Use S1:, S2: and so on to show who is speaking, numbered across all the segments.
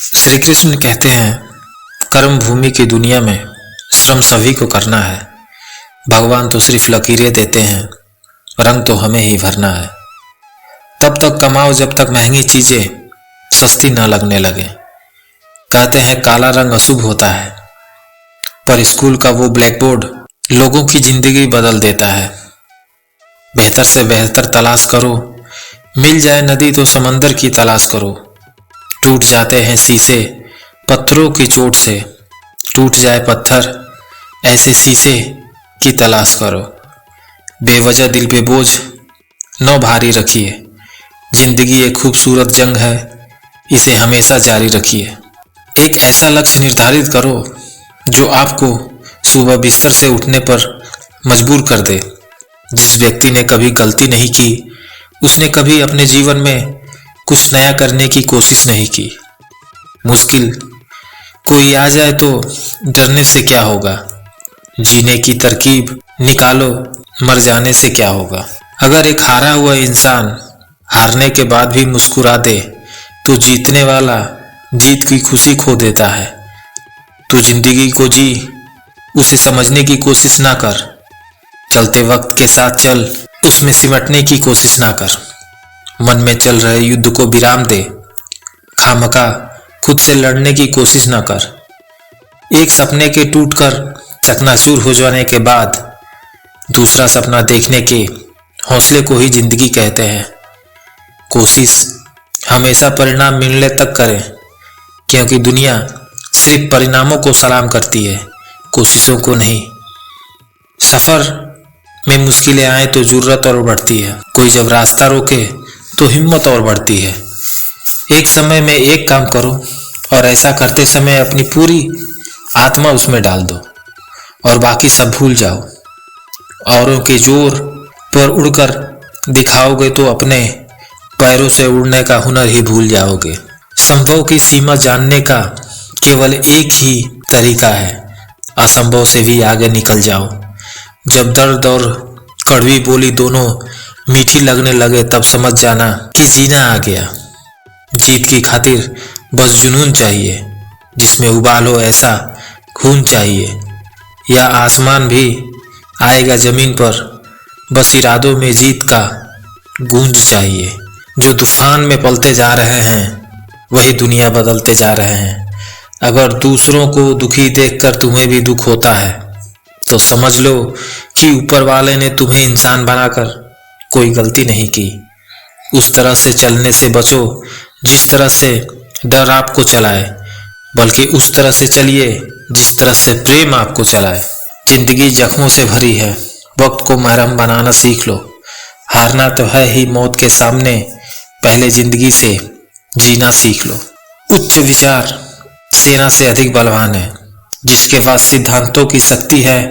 S1: श्री कृष्ण कहते हैं, कर्म भूमि की दुनिया में श्रम सभी को करना है। भगवान तो सिर्फ लकीरें देते हैं, रंग तो हमें ही भरना है। तब तक कमाओ जब तक महंगी चीजें सस्ती ना लगने लगे। कहते हैं काला रंग अशुभ होता है, पर स्कूल का वो ब्लैक बोर्ड लोगों की जिंदगी बदल देता है। बेहतर से बेहतर तलाश करो, मिल जाए नदी तो समंदर की तलाश करो। टूट जाते हैं शीशे पत्थरों की चोट से, टूट जाए पत्थर ऐसे शीशे की तलाश करो। बेवजह दिल पे बोझ न भारी रखिए, जिंदगी एक खूबसूरत जंग है, इसे हमेशा जारी रखिए। एक ऐसा लक्ष्य निर्धारित करो जो आपको सुबह बिस्तर से उठने पर मजबूर कर दे। जिस व्यक्ति ने कभी गलती नहीं की, उसने कभी अपने जीवन में कुछ नया करने की कोशिश नहीं की। मुश्किल कोई आ जाए तो डरने से क्या होगा, जीने की तरकीब निकालो, मर जाने से क्या होगा। अगर एक हारा हुआ इंसान हारने के बाद भी मुस्कुरा दे तो जीतने वाला जीत की खुशी खो देता है। तू जिंदगी को जी, उसे समझने की कोशिश ना कर। चलते वक्त के साथ चल, उसमें सिमटने की कोशिश ना कर। मन में चल रहे युद्ध को विराम दे, खामखा खुद से लड़ने की कोशिश ना कर। एक सपने के टूटकर चकनाचूर हो जाने के बाद दूसरा सपना देखने के हौसले को ही जिंदगी कहते हैं। कोशिश हमेशा परिणाम मिलने तक करें, क्योंकि दुनिया सिर्फ परिणामों को सलाम करती है, कोशिशों को नहीं। सफर में मुश्किलें आए तो जरूरत और बढ़ती है, कोई जब रास्ता रोके तो हिम्मत और बढ़ती है। एक समय में एक काम करो और ऐसा करते समय अपनी पूरी आत्मा उसमें डाल दो और बाकी सब भूल जाओ। औरों के जोर पर उड़कर दिखाओगे तो अपने पैरों से उड़ने का हुनर ही भूल जाओगे। संभव की सीमा जानने का केवल एक ही तरीका है, असंभव से भी आगे निकल जाओ। जब दर्द और कड़वी बोली दोनों मीठी लगने लगे तब समझ जाना कि जीना आ गया। जीत की खातिर बस जुनून चाहिए, जिसमें उबाल हो ऐसा खून चाहिए। या आसमान भी आएगा जमीन पर, बस इरादों में जीत का गूंज चाहिए। जो तूफान में पलते जा रहे हैं वही दुनिया बदलते जा रहे हैं। अगर दूसरों को दुखी देखकर तुम्हें भी दुख होता है तो समझ लो कि ऊपर वाले ने तुम्हें इंसान बनाकर कोई गलती नहीं की। उस तरह से चलने से बचो जिस तरह से डर आपको चलाए, बल्कि उस तरह से चलिए जिस तरह से प्रेम आपको चलाए। जिंदगी जख्मों से भरी है, वक्त को मरहम बनाना सीख लो। हारना तो है ही मौत के सामने, पहले जिंदगी से जीना सीख लो। उच्च विचार सेना से अधिक बलवान है, जिसके पास सिद्धांतों की शक्ति है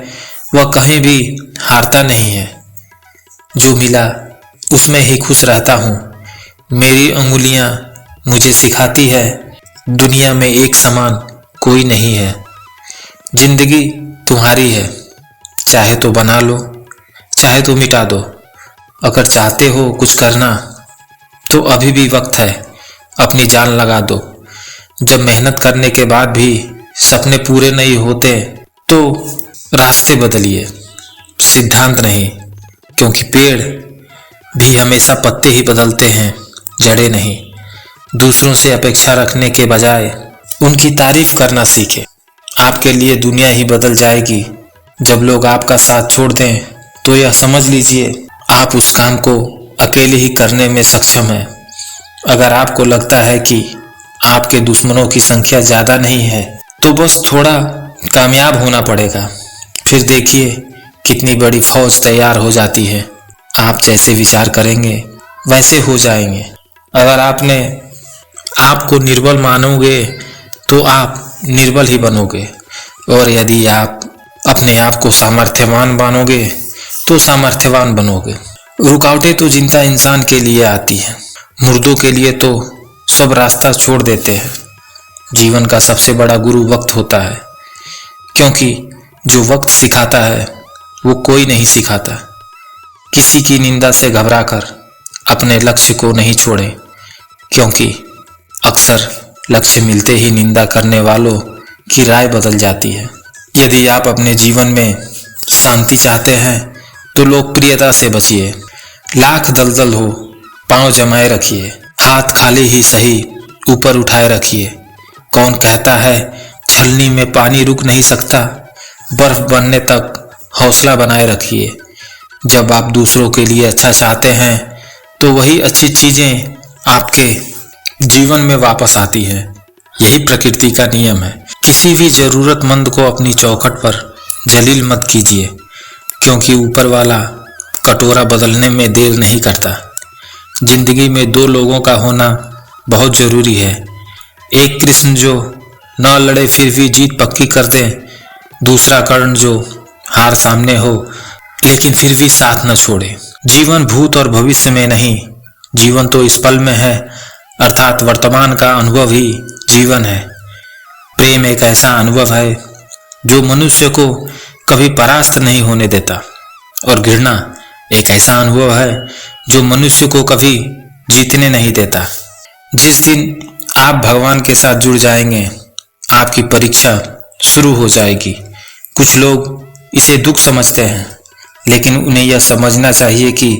S1: वह कहीं भी हारता नहीं है। जो मिला उसमें ही खुश रहता हूँ, मेरी अंगुलियां मुझे सिखाती है दुनिया में एक समान कोई नहीं है। जिंदगी तुम्हारी है, चाहे तो बना लो, चाहे तो मिटा दो। अगर चाहते हो कुछ करना तो अभी भी वक्त है, अपनी जान लगा दो। जब मेहनत करने के बाद भी सपने पूरे नहीं होते तो रास्ते बदलिए, सिद्धांत नहीं, क्योंकि पेड़ भी हमेशा पत्ते ही बदलते हैं, जड़ें नहीं। दूसरों से अपेक्षा रखने के बजाय उनकी तारीफ करना सीखें। आपके लिए दुनिया ही बदल जाएगी जब लोग आपका साथ छोड़ दें, तो यह समझ लीजिए आप उस काम को अकेले ही करने में सक्षम हैं। अगर आपको लगता है कि आपके दुश्मनों की संख्या ज़्यादा नहीं है तो बस थोड़ा कामयाब होना पड़ेगा, फिर देखिए कितनी बड़ी फौज तैयार हो जाती है। आप जैसे विचार करेंगे वैसे हो जाएंगे। अगर आपको निर्बल मानोगे तो आप निर्बल ही बनोगे, और यदि आप अपने आप को सामर्थ्यवान मानोगे तो सामर्थ्यवान बनोगे। रुकावटें तो जिंदा इंसान के लिए आती है, मुर्दों के लिए तो सब रास्ता छोड़ देते हैं। जीवन का सबसे बड़ा गुरु वक्त होता है, क्योंकि जो वक्त सिखाता है वो कोई नहीं सिखाता। किसी की निंदा से घबराकर अपने लक्ष्य को नहीं छोड़ें, क्योंकि अक्सर लक्ष्य मिलते ही निंदा करने वालों की राय बदल जाती है। यदि आप अपने जीवन में शांति चाहते हैं तो लोकप्रियता से बचिए। लाख दलदल हो, पांव जमाए रखिए, हाथ खाली ही सही ऊपर उठाए रखिए। कौन कहता है छलनी में पानी रुक नहीं सकता, बर्फ बनने तक हौसला बनाए रखिए। जब आप दूसरों के लिए अच्छा चाहते हैं तो वही अच्छी चीजें आपके जीवन में वापस आती है। यही प्रकृति का नियम है। किसी भी जरूरतमंद को अपनी चौखट पर जलील मत कीजिए, क्योंकि ऊपर वाला कटोरा बदलने में देर नहीं करता। जिंदगी में दो लोगों का होना बहुत जरूरी है। एक कृष्ण जो न लड़े फिर भी जीत पक्की कर दे, दूसरा कर्ण जो हार सामने हो लेकिन फिर भी साथ न छोड़े। जीवन भूत और भविष्य में नहीं, जीवन तो इस पल में है, अर्थात वर्तमान का अनुभव ही जीवन है। प्रेम एक ऐसा अनुभव है जो मनुष्य को कभी परास्त नहीं होने देता, और घृणा एक ऐसा अनुभव है जो मनुष्य को कभी जीतने नहीं देता। जिस दिन आप भगवान के साथ जुड़ जाएंगे, आपकी परीक्षा शुरू हो जाएगी। कुछ लोग इसे दुख समझते हैं, लेकिन उन्हें यह समझना चाहिए कि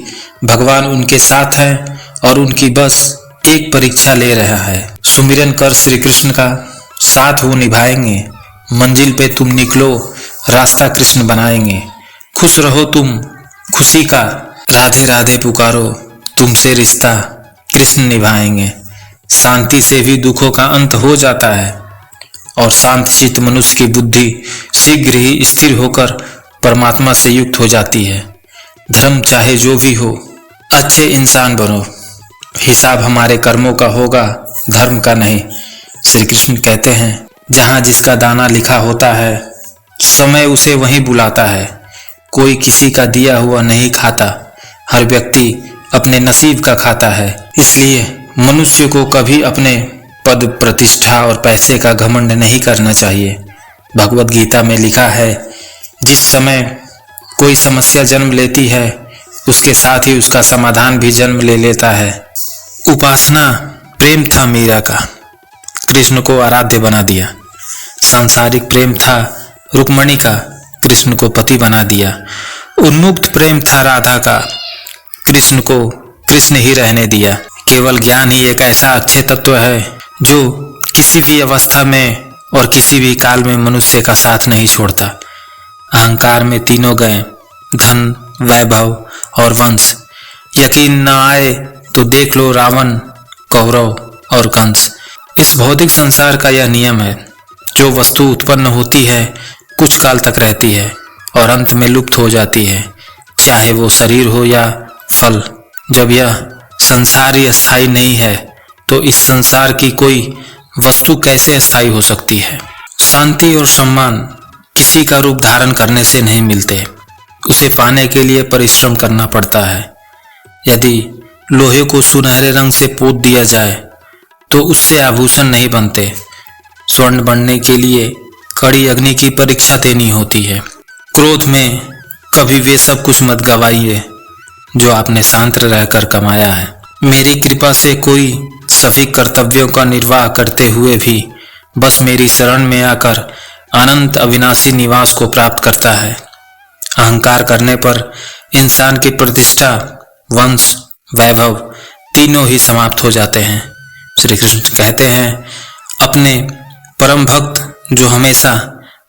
S1: भगवान उनके साथ है और उनकी बस एक परीक्षा ले रहा है। सुमिरन कर श्री कृष्ण का, साथ वो निभाएंगे। मंजिल पे तुम निकलो, रास्ता कृष्ण बनाएंगे। खुश रहो तुम, खुशी का राधे राधे पुकारो, तुमसे रिश्ता कृष्ण निभाएंगे। शांति से भी दुखों का अंत हो जाता है, और शांत चित्त मनुष्य की बुद्धि शीघ्र ही स्थिर होकर परमात्मा से युक्त हो जाती है। धर्म चाहे जो भी हो, अच्छे इंसान बनो। हिसाब हमारे कर्मों का होगा, धर्म का नहीं। श्री कृष्ण कहते हैं, जहाँ जिसका दाना लिखा होता है, समय उसे वहीं बुलाता है। कोई किसी का दिया हुआ नहीं खाता, हर व्यक्ति अपने नसीब का खाता है। इसलिए मनुष्य को कभी अपने पद, प्रतिष्ठा और पैसे का घमंड नहीं करना चाहिए। भगवत गीता में लिखा है, जिस समय कोई समस्या जन्म लेती है, उसके साथ ही उसका समाधान भी जन्म ले लेता है। उपासना प्रेम था मीरा का, कृष्ण को आराध्य बना दिया। सांसारिक प्रेम था रुक्मणी का, कृष्ण को पति बना दिया। उन्मुक्त प्रेम था राधा का, कृष्ण को कृष्ण ही रहने दिया। केवल ज्ञान ही एक ऐसा अक्षय तत्व है जो किसी भी अवस्था में और किसी भी काल में मनुष्य का साथ नहीं छोड़ता। अहंकार में तीनों गए, धन, वैभव और वंश। यकीन न आए तो देख लो रावण, कौरव और कंस। इस भौतिक संसार का यह नियम है, जो वस्तु उत्पन्न होती है कुछ काल तक रहती है और अंत में लुप्त हो जाती है, चाहे वो शरीर हो या फल। जब यह संसार ही अस्थायी नहीं है तो इस संसार की कोई वस्तु कैसे अस्थायी हो सकती है। शांति और सम्मान किसी का रूप धारण करने से नहीं मिलते, उसे पाने के लिए परिश्रम करना पड़ता है। यदि लोहे को सुनहरे रंग से पोत दिया जाए तो उससे आभूषण नहीं बनते। स्वर्ण बनने के लिए कड़ी अग्नि की परीक्षा देनी होती है। क्रोध में कभी वे सब कुछ मत गवाइए जो आपने शांत रहकर कमाया है। मेरी कृपा से कोई सभी कर्तव्यों का निर्वाह करते हुए भी बस मेरी शरण में आकर अनंत अविनाशी निवास को प्राप्त करता है। अहंकार करने पर इंसान की प्रतिष्ठा, वंश, वैभव तीनों ही समाप्त हो जाते हैं। श्री कृष्ण कहते हैं, अपने परम भक्त जो हमेशा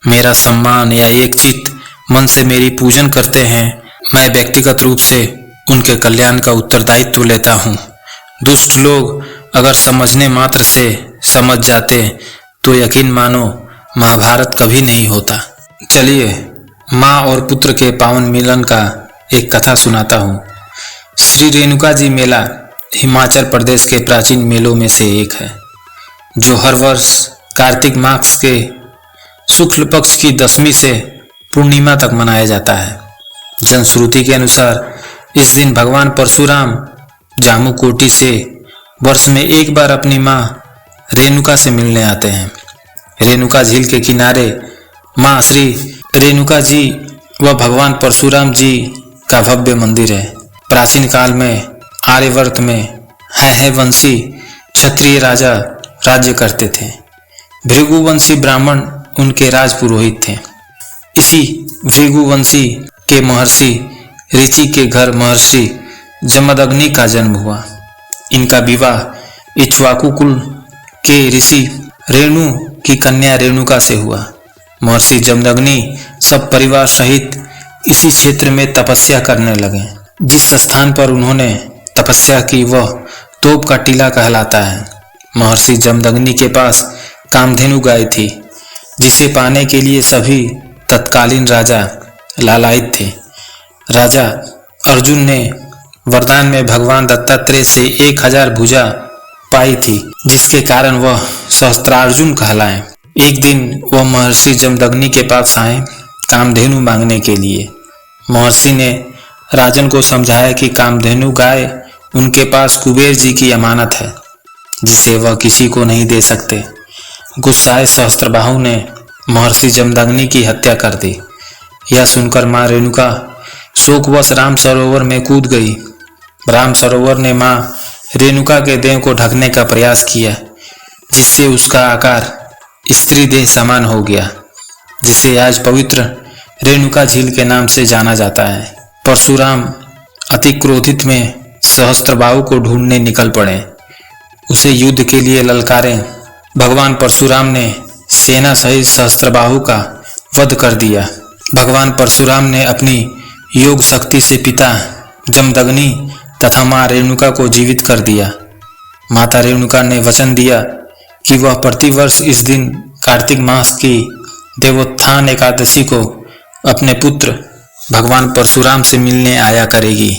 S1: मेरा सम्मान या एक चित्त मन से मेरी पूजन करते हैं, मैं व्यक्तिगत रूप से उनके कल्याण का उत्तरदायित्व लेता हूँ। दुष्ट लोग अगर समझने मात्र से समझ जाते तो यकीन मानो महाभारत कभी नहीं होता। चलिए माँ और पुत्र के पावन मिलन का एक कथा सुनाता हूँ। श्री रेणुका जी मेला हिमाचल प्रदेश के प्राचीन मेलों में से एक है, जो हर वर्ष कार्तिक मास के शुक्ल पक्ष की दशमी से पूर्णिमा तक मनाया जाता है। जनश्रुति के अनुसार इस दिन भगवान परशुराम जामुकोटी से वर्ष में एक बार अपनी माँ रेणुका से मिलने आते हैं। रेणुका झील के किनारे माँ श्री रेणुका जी व भगवान परशुराम जी का भव्य मंदिर है। प्राचीन काल में आर्यवर्त में है वंशी क्षत्रिय राजा राज्य करते थे। भृगुवंशी ब्राह्मण उनके राजपुरोहित थे। इसी भृगुवंशी के महर्षि ऋषि के घर महर्षि जमदग्नि का जन्म हुआ। इनका विवाह इक्ष्वाकु कुल के ऋषि रेणु की कन्या रेणुका से हुआ। महर्षि जमदग्नि सब परिवार सहित इसी क्षेत्र में तपस्या करने लगे। जिस स्थान पर उन्होंने तपस्या की वह तोप का टीला कहलाता है। महर्षि जमदग्नि के पास कामधेनु गाय थी, जिसे पाने के लिए सभी तत्कालीन राजा लालायित थे। राजा अर्जुन ने वरदान में भगवान दत्तात्रेय से 1000 भुजा पाई थी, जिसके कारण वह सहस्त्रार्जुन कहलाए। एक दिन वह महर्षि जमदग्नि के पास आए कामधेनु मांगने के लिए। महर्षि ने राजन को समझाया कि कामधेनु गाय उनके पास कुबेर जी की अमानत है, जिसे वह किसी को नहीं दे सकते। गुस्साए सहस्त्रबाहु ने महर्षि जमदग्नि की हत्या कर दी। यह सुनकर मां रेणुका शोकवश राम सरोवर में कूद गई। राम सरोवर ने मां रेणुका के देह को ढकने का प्रयास किया, जिससे उसका आकार स्त्री देह समान हो गया, जिसे आज पवित्र रेणुका झील के नाम से जाना जाता है। परशुराम अति क्रोधित में सहस्त्रबाहु को ढूंढने निकल पड़े, उसे युद्ध के लिए ललकारे। भगवान परशुराम ने सेना सहित सहस्त्रबाहु का वध कर दिया। भगवान परशुराम ने अपनी योग शक्ति से पिता जमदग्नि तथा मां रेणुका को जीवित कर दिया। माता रेणुका ने वचन दिया कि वह प्रतिवर्ष इस दिन कार्तिक मास की देवोत्थान एकादशी को अपने पुत्र भगवान परशुराम से मिलने आया करेगी।